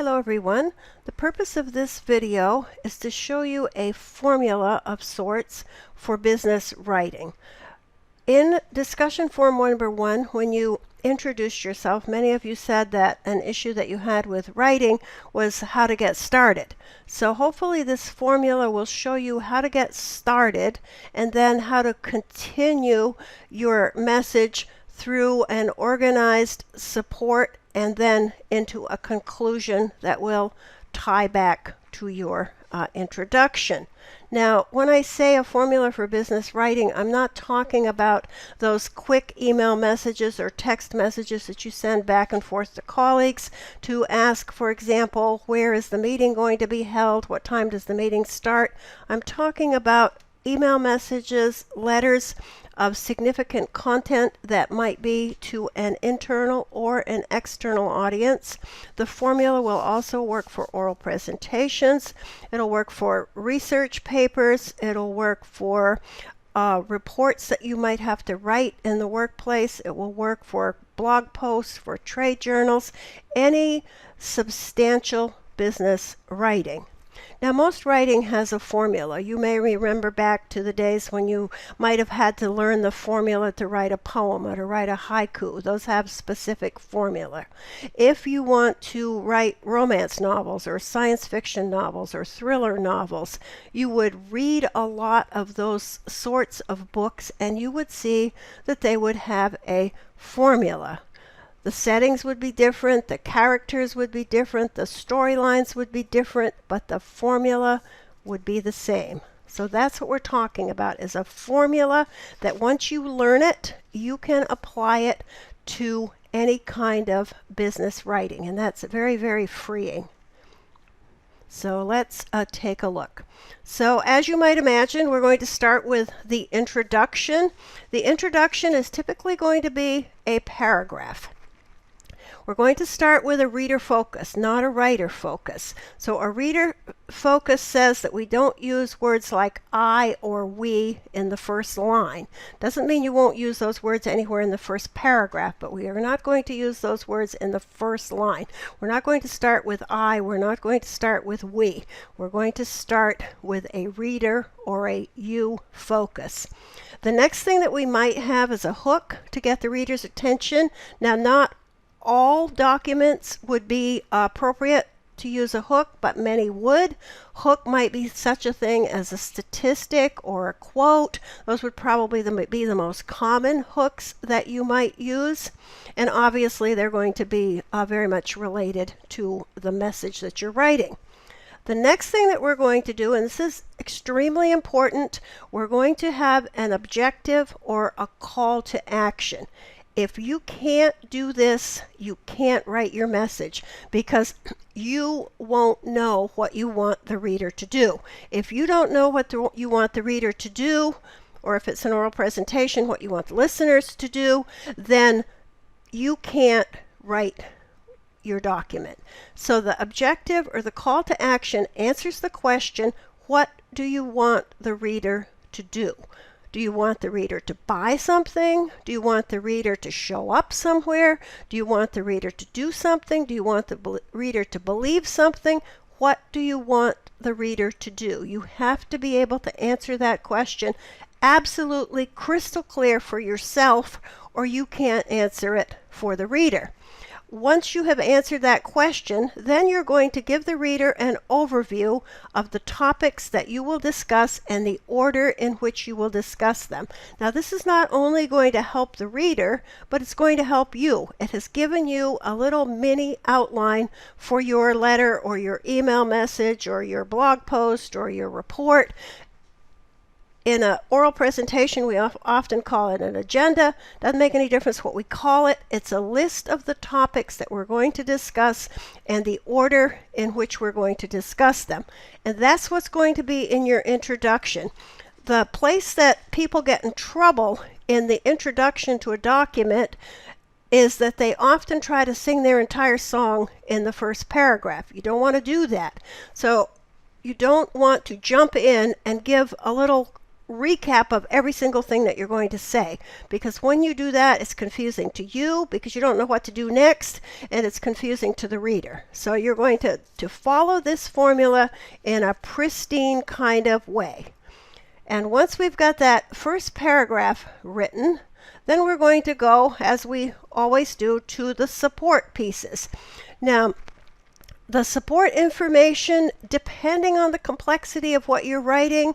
Hello everyone. The purpose of this video is to show you a formula of sorts for business writing. In discussion form number 1, when you introduced yourself, many of you said that an issue that you had with writing was how to get started. So hopefully this formula will show you how to get started and then how to continue your message through an organized support and then into a conclusion that will tie back to your introduction. Now, when I say a formula for business writing, I'm not talking about those quick email messages or text messages that you send back and forth to colleagues to ask, for example, where is the meeting going to be held? What time does the meeting start? I'm talking about email messages, letters of significant content that might be to an internal or an external audience. The formula will also work for oral presentations. It'll work for research papers. It'll work for reports that you might have to write in the workplace. It will work for blog posts, for trade journals, any substantial business writing. Now, most writing has a formula. You may remember back to the days when you might have had to learn the formula to write a poem or to write a haiku. Those have specific formula. If you want to write romance novels or science fiction novels or thriller novels, you would read a lot of those sorts of books and you would see that they would have a formula. The settings would be different, the characters would be different, the storylines would be different, but the formula would be the same. So that's what we're talking about, is a formula that once you learn it, you can apply it to any kind of business writing, and that's very, very freeing. So let's take a look. So as you might imagine, we're going to start with the introduction. The introduction is typically going to be a paragraph. We're going to start with a reader focus, not a writer focus. So a reader focus says that we don't use words like I or we in the first line. Doesn't mean you won't use those words anywhere in the first paragraph, but we are not going to use those words in the first line. We're not going to start with I. We're not going to start with we. We're going to start with a reader or a you focus. The next thing that we might have is a hook to get the reader's attention. Now, not all documents would be appropriate to use a hook, but many would. Hook might be such a thing as a statistic or a quote. Those would probably be the most common hooks that you might use. And obviously they're going to be very much related to the message that you're writing. The next thing that we're going to do, and this is extremely important, we're going to have an objective or a call to action. If you can't do this, you can't write your message because you won't know what you want the reader to do. If you don't know what you want the reader to do, or if it's an oral presentation, what you want the listeners to do, then you can't write your document. So the objective or the call to action answers the question, what do you want the reader to do? Do you want the reader to buy something? Do you want the reader to show up somewhere? Do you want the reader to do something? Do you want the reader to believe something? What do you want the reader to do? You have to be able to answer that question absolutely crystal clear for yourself, or you can't answer it for the reader. Once you have answered that question, then you're going to give the reader an overview of the topics that you will discuss and the order in which you will discuss them. Now, this is not only going to help the reader, but it's going to help you. It has given you a little mini outline for your letter or your email message or your blog post or your report. In an oral presentation, we often call it an agenda. Doesn't make any difference what we call it. It's a list of the topics that we're going to discuss and the order in which we're going to discuss them. And that's what's going to be in your introduction. The place that people get in trouble in the introduction to a document is that they often try to sing their entire song in the first paragraph. You don't want to do that. So you don't want to jump in and give a little recap of every single thing that you're going to say, because when you do that, it's confusing to you because you don't know what to do next, and it's confusing to the reader. So you're going to follow this formula in a pristine kind of way. And once we've got that first paragraph written, then we're going to go, as we always do, to the support pieces. Now, the support information, depending on the complexity of what you're writing,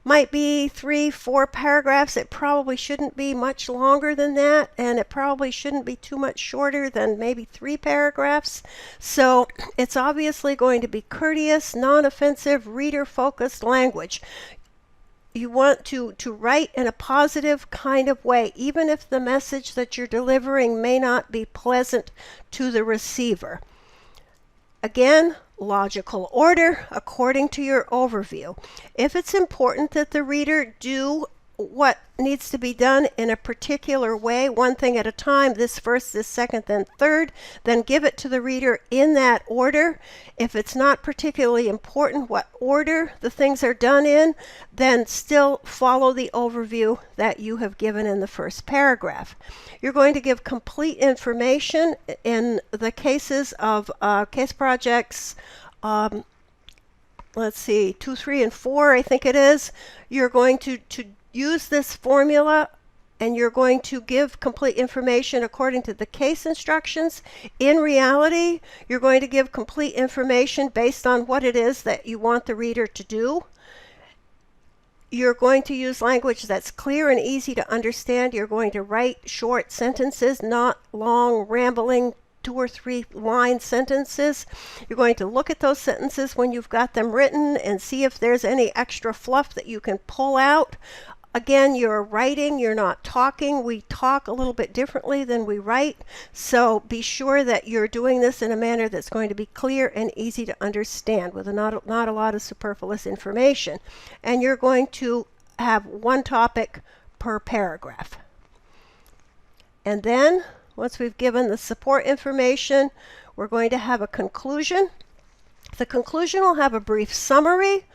might be 3-4 paragraphs. It probably shouldn't be much longer than that, and it probably shouldn't be too much shorter than maybe 3 paragraphs. So it's obviously going to be courteous, non-offensive, reader-focused language. You want to write in a positive kind of way, even if the message that you're delivering may not be pleasant to the receiver. Again, logical order according to your overview. If it's important that the reader do what needs to be done in a particular way, one thing at a time, this first, this second, then third, then give it to the reader in that order. If it's not particularly important what order the things are done in, then still follow the overview that you have given in the first paragraph. You're going to give complete information in the cases of case projects, let's see, 2, 3, and 4, I think it is. You're going to use this formula, and you're going to give complete information according to the case instructions. In reality, you're going to give complete information based on what it is that you want the reader to do. You're going to use language that's clear and easy to understand. You're going to write short sentences, not long, rambling 2 or 3 line sentences. You're going to look at those sentences when you've got them written and see if there's any extra fluff that you can pull out. Again, you're writing, you're not talking. We talk a little bit differently than we write. So be sure that you're doing this in a manner that's going to be clear and easy to understand with not a lot of superfluous information. And you're going to have one topic per paragraph. And then, once we've given the support information, we're going to have a conclusion. The conclusion will have a brief summary.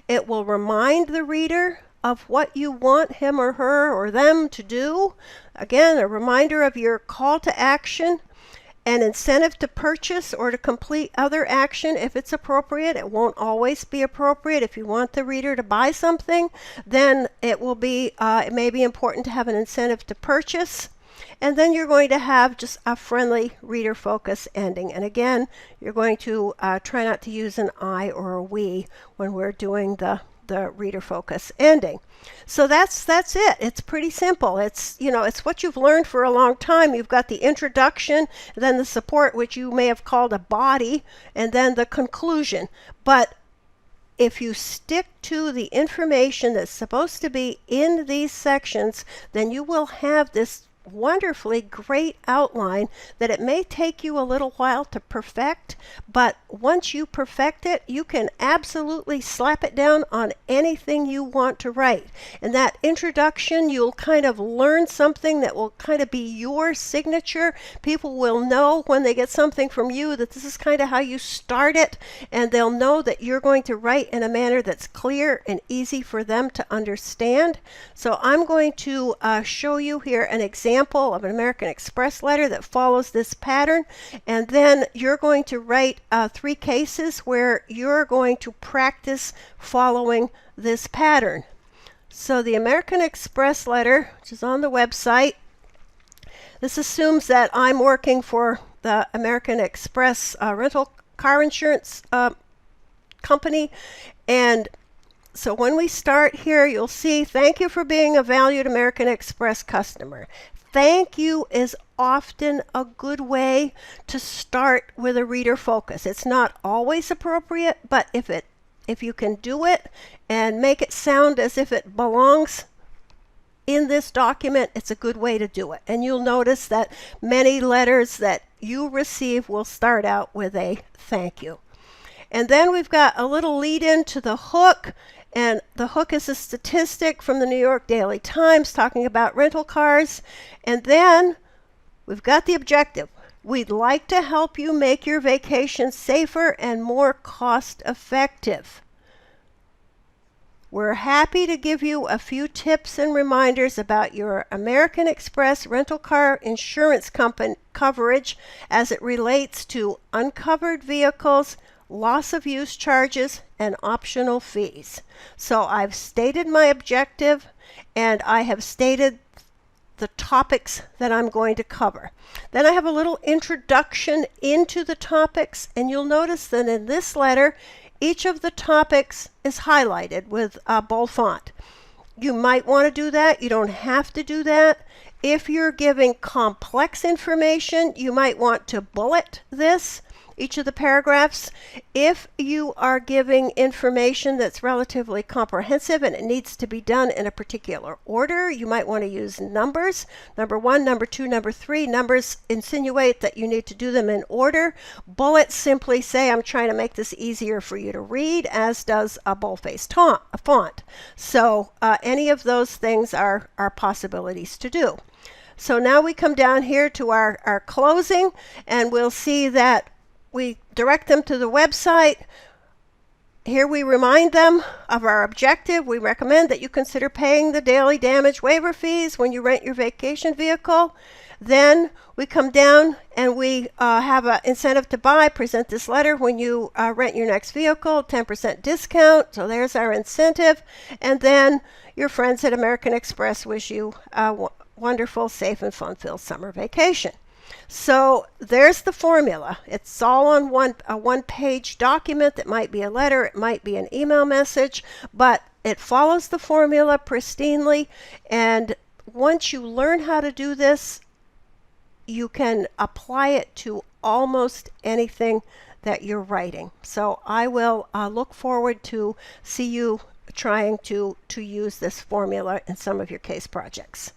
It will remind the reader of what you want him or her or them to do. Again, a reminder of your call to action, an incentive to purchase or to complete other action if it's appropriate. It won't always be appropriate. If you want the reader to buy something, then it may be important to have an incentive to purchase. And then you're going to have just a friendly reader focus ending. And again, you're going to try not to use an I or a we when we're doing the reader focus ending. So that's it. It's pretty simple. It's what you've learned for a long time. You've got the introduction, then the support, which you may have called a body, and then the conclusion. But if you stick to the information that's supposed to be in these sections, then you will have this wonderfully great outline that it may take you a little while to perfect, but once you perfect it, you can absolutely slap it down on anything you want to write. In that introduction, you'll kind of learn something that will kind of be your signature. People will know when they get something from you that this is kind of how you start it, and they'll know that you're going to write in a manner that's clear and easy for them to understand. So I'm going to show you here an example of an American Express letter that follows this pattern, and then you're going to write 3 cases where you're going to practice following this pattern. So the American Express letter, which is on the website, this assumes that I'm working for the American Express rental car insurance company, and so when we start here, you'll see, thank you for being a valued American Express customer. Thank you is often a good way to start with a reader focus. It's not always appropriate, but if you can do it and make it sound as if it belongs in this document, it's a good way to do it. And you'll notice that many letters that you receive will start out with a thank you. And then we've got a little lead in to the hook. And the hook is a statistic from the New York Daily Times talking about rental cars. And then we've got the objective. We'd like to help you make your vacation safer and more cost effective. We're happy to give you a few tips and reminders about your American Express rental car insurance company coverage as it relates to uncovered vehicles, loss of use charges, and optional fees. So I've stated my objective, and I have stated the topics that I'm going to cover. Then I have a little introduction into the topics, and you'll notice that in this letter, each of the topics is highlighted with a bold font. You might want to do that. You don't have to do that. If you're giving complex information, you might want to bullet this, each of the paragraphs. If you are giving information that's relatively comprehensive and it needs to be done in a particular order, you might want to use numbers. Number 1, number 2, number 3. Numbers insinuate that you need to do them in order. Bullets simply say, I'm trying to make this easier for you to read, as does a bold-faced font. So any of those things are possibilities to do. So now we come down here to our closing, and we'll see that we direct them to the website. Here we remind them of our objective. We recommend that you consider paying the daily damage waiver fees when you rent your vacation vehicle. Then we come down and we have an incentive to buy. Present this letter when you rent your next vehicle, 10% discount. So there's our incentive. And then your friends at American Express wish you a wonderful, safe, and fun-filled summer vacation. So there's the formula. It's all on a one-page document. That might be a letter, it might be an email message, but it follows the formula pristinely. And once you learn how to do this, you can apply it to almost anything that you're writing. So I will look forward to see you trying to use this formula in some of your case projects.